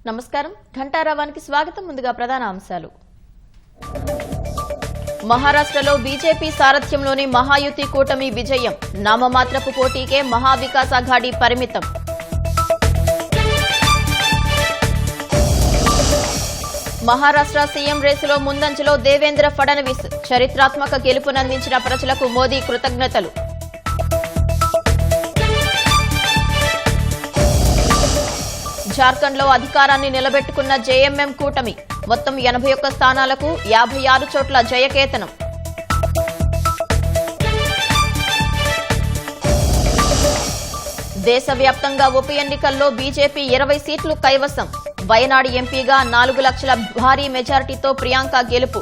నమస్కారం ఘంటారావానికి స్వాగతం. ముందుగా ప్రధాన అంశాలు. మహారాష్ట్రలో బీజేపీ సారథ్యంలోని మహాయుతి కూటమి విజయం. నామమాత్రపు పోటీకే మహావికాస్ అఘాడీ పరిమితం. మహారాష్ట్ర సీఎం రేసులో ముందంజలో దేవేంద్ర ఫడణవీస్. చరిత్రాత్మక గెలుపునందించిన ప్రజలకు మోదీ కృతజ్ఞతలు. జార్ఖండ్లో అధికారాన్ని నిలబెట్టుకున్న జేఎంఎం కూటమి. మొత్తం 81 స్థానాలకు 56 చోట్ల జయకేతనం. దేశవ్యాప్తంగా ఉప ఎన్నికల్లో బీజేపీ 20 సీట్లు కైవసం. వయనాడు ఎంపీగా 4 లక్షల భారీ మెజారిటీతో ప్రియాంక గెలుపు.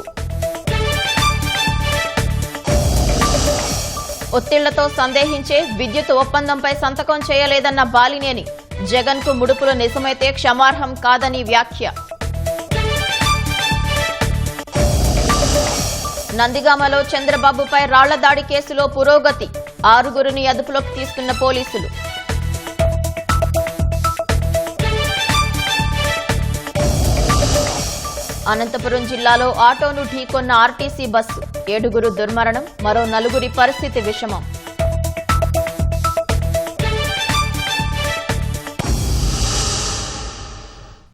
ఒత్తిళ్లతో సందేహించే విద్యుత్ ఒప్పందంపై సంతకం చేయలేదన్న బాలినేని. జగన్ కు ముడుపులు నిజమైతే క్షమార్హం కాదని వ్యాఖ్య. నందిగామలో చంద్రబాబుపై రాళ్ల దాడి కేసులో పురోగతి. 6గురిని అదుపులోకి తీసుకున్న పోలీసులు. అనంతపురం జిల్లాలో ఆటోను ఢీకొన్న ఆర్టీసీ బస్సు. 7గురు దుర్మరణం, మరో 4గురి పరిస్థితి విషమం.